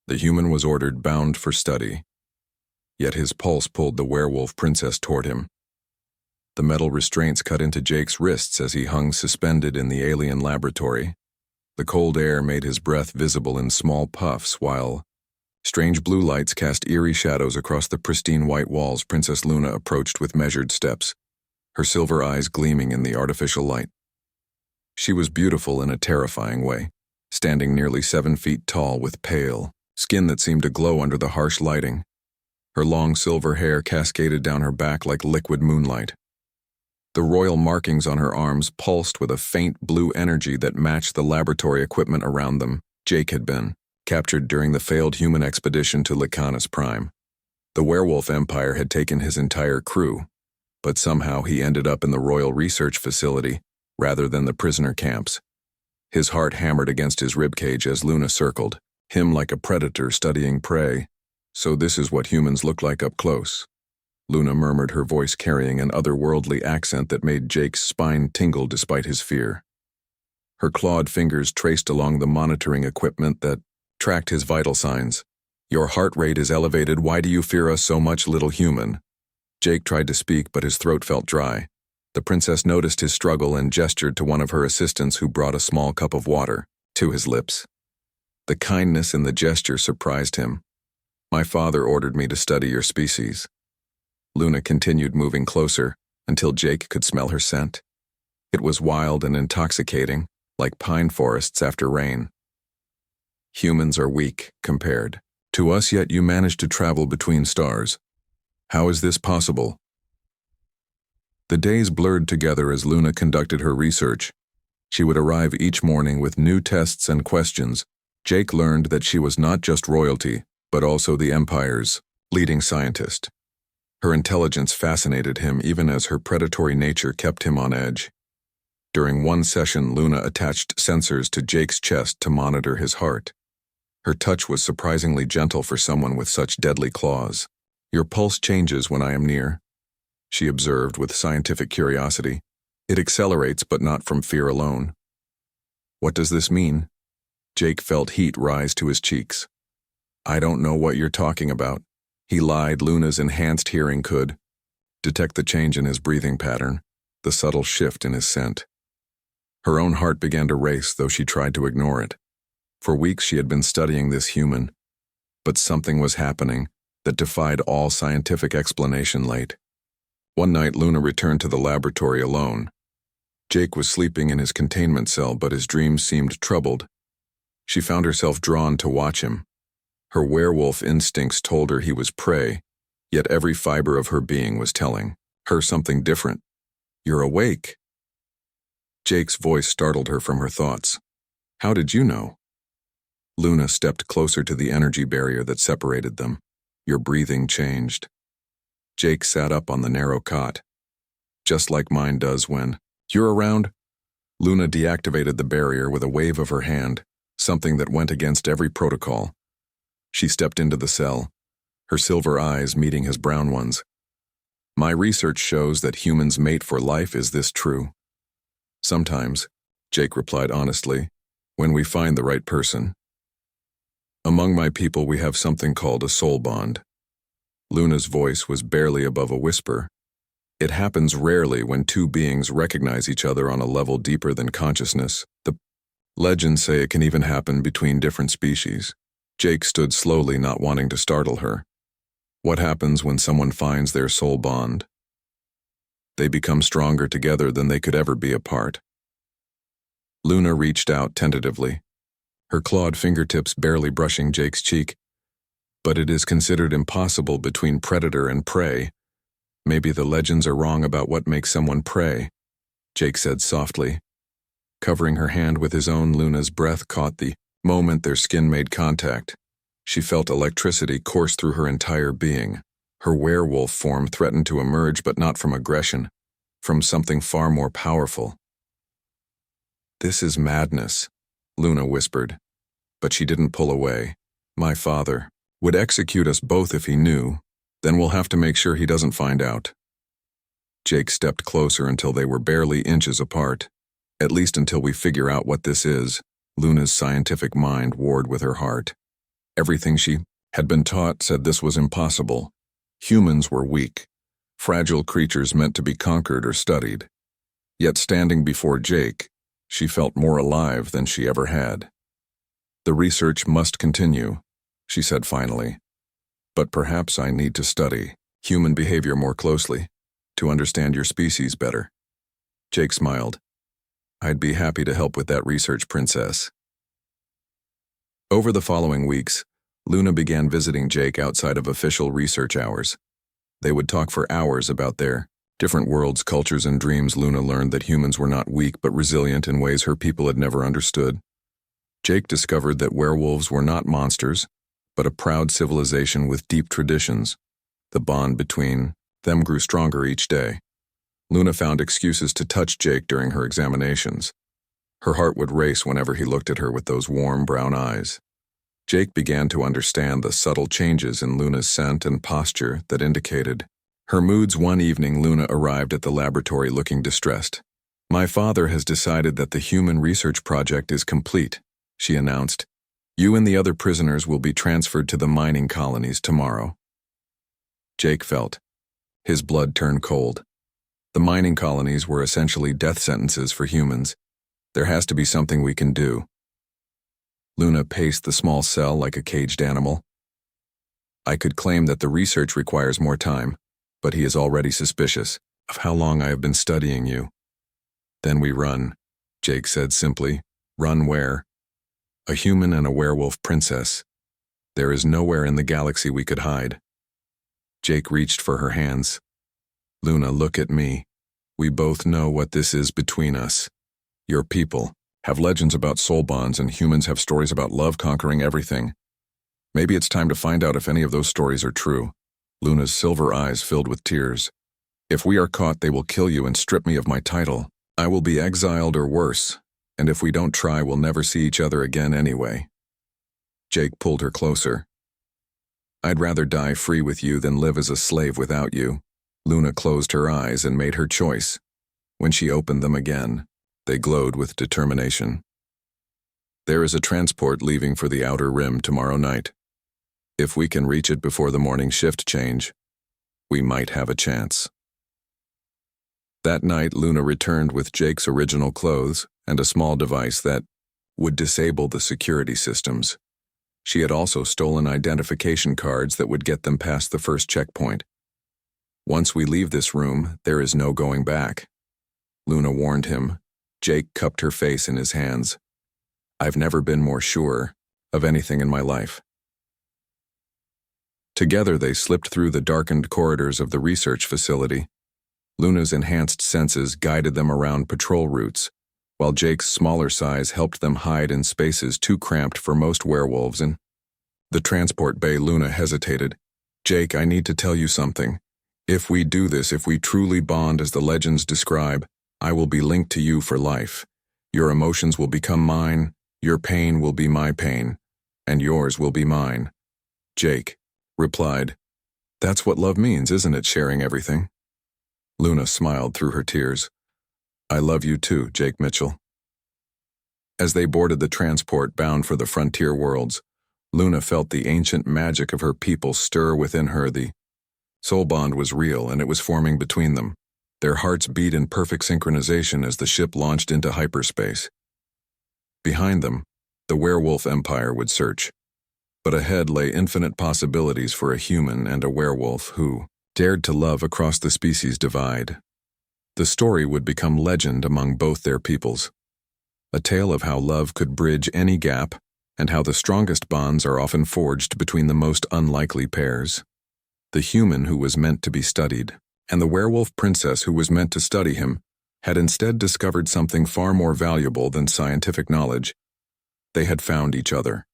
The human was ordered bound for study. Yet his pulse pulled the werewolf princess toward him. The metal restraints cut into Jake's wrists as he hung suspended in the alien laboratory. The cold air made his breath visible in small puffs, while strange blue lights cast eerie shadows across the pristine white walls. Princess Luna approached with measured steps, her silver eyes gleaming in the artificial light. She was beautiful in a terrifying way, standing nearly 7 feet tall with pale skin that seemed to glow under the harsh lighting. Her long silver hair cascaded down her back like liquid moonlight. The royal markings on her arms pulsed with a faint blue energy that matched the laboratory equipment around them. Jake had been captured during the failed human expedition to HFY. The werewolf empire had taken his entire crew, but somehow he ended up in the royal research facility rather than the prisoner camps. His heart hammered against his ribcage as Luna circled, him like a predator studying prey. So this is what humans look like up close. Luna murmured, her voice carrying an otherworldly accent that made Jake's spine tingle despite his fear. Her clawed fingers traced along the monitoring equipment that tracked his vital signs. Your heart rate is elevated. Why do you fear us so much, little human? Jake tried to speak, but his throat felt dry. The princess noticed his struggle and gestured to one of her assistants, who brought a small cup of water to his lips. The kindness in the gesture surprised him. My father ordered me to study your species. Luna continued moving closer until Jake could smell her scent. It was wild and intoxicating, like pine forests after rain. Humans are weak compared to us, yet you managed to travel between stars. How is this possible? The days blurred together as Luna conducted her research. She would arrive each morning with new tests and questions. Jake learned that she was not just royalty, but also the Empire's leading scientist. Her intelligence fascinated him, even as her predatory nature kept him on edge. During one session, Luna attached sensors to Jake's chest to monitor his heart. Her touch was surprisingly gentle for someone with such deadly claws. Your pulse changes when I am near, she observed with scientific curiosity. It accelerates, but not from fear alone. What does this mean? Jake felt heat rise to his cheeks. I don't know what you're talking about. He lied. Luna's enhanced hearing could detect the change in his breathing pattern, the subtle shift in his scent. Her own heart began to race, though she tried to ignore it. For weeks she had been studying this human, but something was happening that defied all scientific explanation. Late one night, Luna returned to the laboratory alone. Jake was sleeping in his containment cell, but his dreams seemed troubled. She found herself drawn to watch him. Her werewolf instincts told her he was prey, yet every fiber of her being was telling her something different. You're awake. Jake's voice startled her from her thoughts. How did you know? Luna stepped closer to the energy barrier that separated them. Your breathing changed. Jake sat up on the narrow cot. Just like mine does when you're around. Luna deactivated the barrier with a wave of her hand, something that went against every protocol. She stepped into the cell, her silver eyes meeting his brown ones. My research shows that humans mate for life. Is this true? Sometimes, Jake replied honestly, when we find the right person. Among my people we have something called a soul bond. Luna's voice was barely above a whisper. It happens rarely when two beings recognize each other on a level deeper than consciousness. The legends say it can even happen between different species. Jake stood slowly, not wanting to startle her. What happens when someone finds their soul bond? They become stronger together than they could ever be apart. Luna reached out tentatively, her clawed fingertips barely brushing Jake's cheek. But it is considered impossible between predator and prey. Maybe the legends are wrong about what makes someone prey, Jake said softly. Covering her hand with his own, Luna's breath caught the moment their skin made contact. She felt electricity course through her entire being. Her werewolf form threatened to emerge, but not from aggression, from something far more powerful. This is madness, Luna whispered, but she didn't pull away. My father would execute us both if he knew. Then we'll have to make sure he doesn't find out. Jake stepped closer until they were barely inches apart. At least until we figure out what this is, Luna's scientific mind warred with her heart. Everything she had been taught said this was impossible. Humans were weak, fragile creatures meant to be conquered or studied. Yet standing before Jake, she felt more alive than she ever had. "The research must continue," she said finally. "But perhaps I need to study human behavior more closely, to understand your species better." Jake smiled. "I'd be happy to help with that research, Princess." Over the following weeks, Luna began visiting Jake outside of official research hours. They would talk for hours about their different worlds, cultures, and dreams. Luna learned that humans were not weak but resilient in ways her people had never understood. Jake discovered that werewolves were not monsters, but a proud civilization with deep traditions. The bond between them grew stronger each day. Luna found excuses to touch Jake during her examinations. Her heart would race whenever he looked at her with those warm brown eyes. Jake began to understand the subtle changes in Luna's scent and posture that indicated her moods. One evening, Luna arrived at the laboratory looking distressed. "My father has decided that the human research project is complete," she announced. "You and the other prisoners will be transferred to the mining colonies tomorrow." Jake felt his blood turn cold. The mining colonies were essentially death sentences for humans. "There has to be something we can do." Luna paced the small cell like a caged animal. "I could claim that the research requires more time, but he is already suspicious of how long I have been studying you." "Then we run," Jake said simply. "Run where?" "A human and a werewolf princess. There is nowhere in the galaxy we could hide." Jake reached for her hands. "Luna, look at me. We both know what this is between us. Your people have legends about soul bonds, and humans have stories about love conquering everything. Maybe it's time to find out if any of those stories are true." Luna's silver eyes filled with tears. "If we are caught, they will kill you and strip me of my title. I will be exiled or worse, and if we don't try, we'll never see each other again anyway." Jake pulled her closer. "I'd rather die free with you than live as a slave without you." Luna closed her eyes and made her choice. When she opened them again, they glowed with determination. "There is a transport leaving for the Outer Rim tomorrow night. If we can reach it before the morning shift change, we might have a chance." That night, Luna returned with Jake's original clothes and a small device that would disable the security systems. She had also stolen identification cards that would get them past the first checkpoint. "Once we leave this room, there is no going back," Luna warned him. Jake cupped her face in his hands. "I've never been more sure of anything in my life." Together they slipped through the darkened corridors of the research facility. Luna's enhanced senses guided them around patrol routes, while Jake's smaller size helped them hide in spaces too cramped for most werewolves. In the transport bay, Luna hesitated. "Jake, I need to tell you something. If we do this, if we truly bond as the legends describe, I will be linked to you for life. Your emotions will become mine, your pain will be my pain, and yours will be mine." Jake replied, "That's what love means, isn't it, sharing everything?" Luna smiled through her tears. "I love you too, Jake Mitchell." As they boarded the transport bound for the frontier worlds, Luna felt the ancient magic of her people stir within her. The soul bond was real, and it was forming between them. Their hearts beat in perfect synchronization as the ship launched into hyperspace. Behind them, the werewolf empire would search. But ahead lay infinite possibilities for a human and a werewolf who dared to love across the species divide. The story would become legend among both their peoples. A tale of how love could bridge any gap, and how the strongest bonds are often forged between the most unlikely pairs. The human who was meant to be studied, and the werewolf princess who was meant to study him, had instead discovered something far more valuable than scientific knowledge. They had found each other.